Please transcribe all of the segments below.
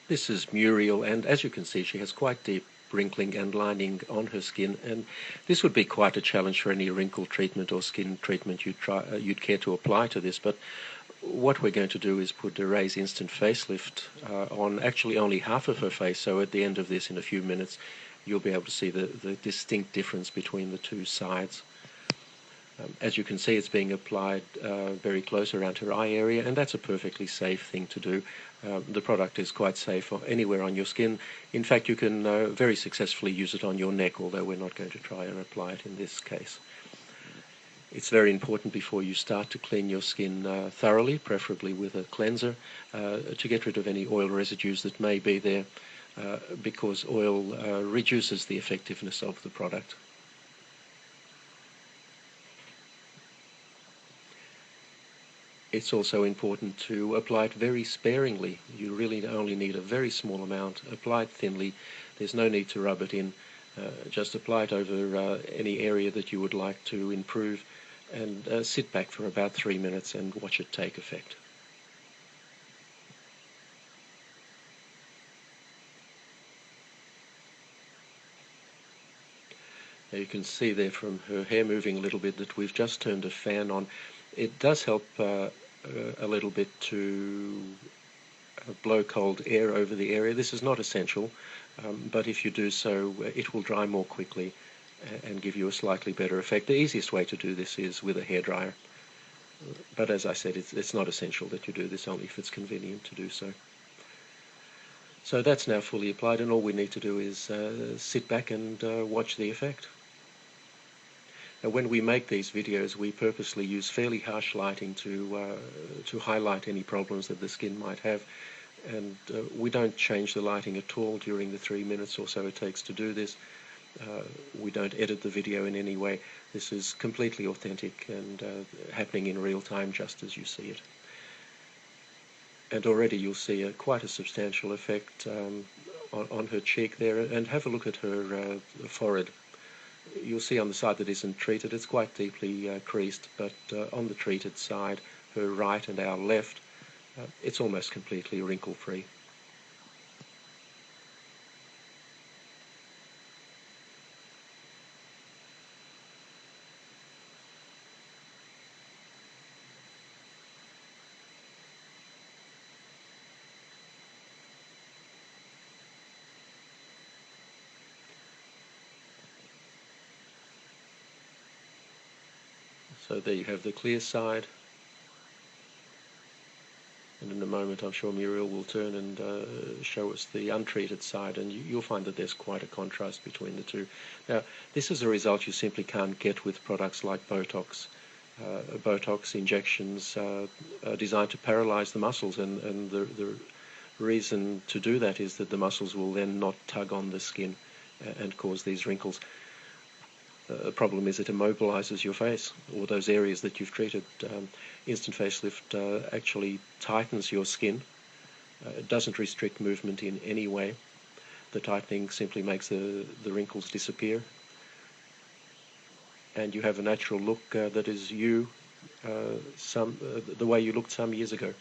This is Muriel, and as you can see, she has quite deep wrinkling and lining on her skin, and this would be quite a challenge for any wrinkle treatment or skin treatment you'd care to apply to this. But what we're going to do is put Ray's instant facelift on actually only half of her face, so at the end of this, in a few minutes, you'll be able to see the distinct difference between the two sides. As you can see, it's being applied very close around her eye area, and that's a perfectly safe thing to do. The product is quite safe anywhere on your skin. In fact, you can very successfully use it on your neck, although we're not going to try and apply it in this case. It's very important before you start to clean your skin thoroughly, preferably with a cleanser, to get rid of any oil residues that may be there, because oil reduces the effectiveness of the product. It's also important to apply it very sparingly. You really only need a very small amount. Apply it thinly. There's no need to rub it in. Just apply it over any area that you would like to improve, and sit back for about 3 minutes and watch it take effect. Now you can see there from her hair moving a little bit that we've just turned a fan on. It does help a little bit to blow cold air over the area. This is not essential, but if you do so, it will dry more quickly and give you a slightly better effect. The easiest way to do this is with a hairdryer, but as I said, it's not essential that you do this, only if it's convenient to do so. So that's now fully applied, and all we need to do is sit back and watch the effect. Now, when we make these videos, we purposely use fairly harsh lighting to highlight any problems that the skin might have, and we don't change the lighting at all during the 3 minutes or so it takes to do this. We don't edit the video in any way. This is completely authentic and happening in real time, just as you see it. And already you'll see quite a substantial effect on her cheek there, and have a look at her forehead. You'll see on the side that isn't treated, it's quite deeply creased, but on the treated side, her right and our left, it's almost completely wrinkle-free. So there you have the clear side, and in a moment I'm sure Muriel will turn and show us the untreated side, and you'll find that there's quite a contrast between the two. Now, this is a result you simply can't get with products like Botox. Botox injections are designed to paralyze the muscles, and the reason to do that is that the muscles will then not tug on the skin and cause these wrinkles. The problem is it immobilizes your face, or those areas that you've treated. Instant facelift actually tightens your skin. It doesn't restrict movement in any way. The tightening simply makes the wrinkles disappear, and you have a natural look that is you, the way you looked some years ago.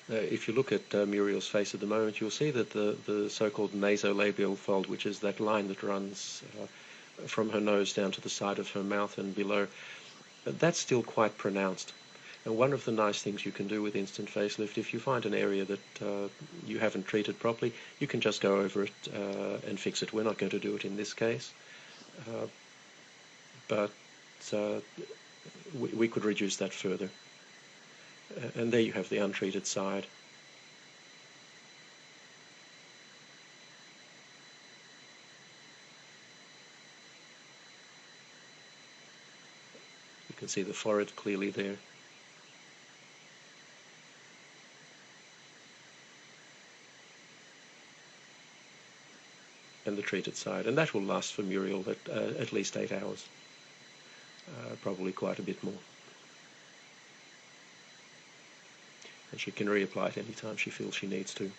If you look at Muriel's face at the moment, you'll see that the so-called nasolabial fold, which is that line that runs from her nose down to the side of her mouth and below, that's still quite pronounced. And one of the nice things you can do with instant facelift, if you find an area that you haven't treated properly, you can just go over it and fix it. We're not going to do it in this case, but we could reduce that further. And there you have the untreated side. You can see the forehead clearly there. And the treated side. And that will last for Muriel at least 8 hours. Probably quite a bit more. and she can reapply it anytime she feels she needs to.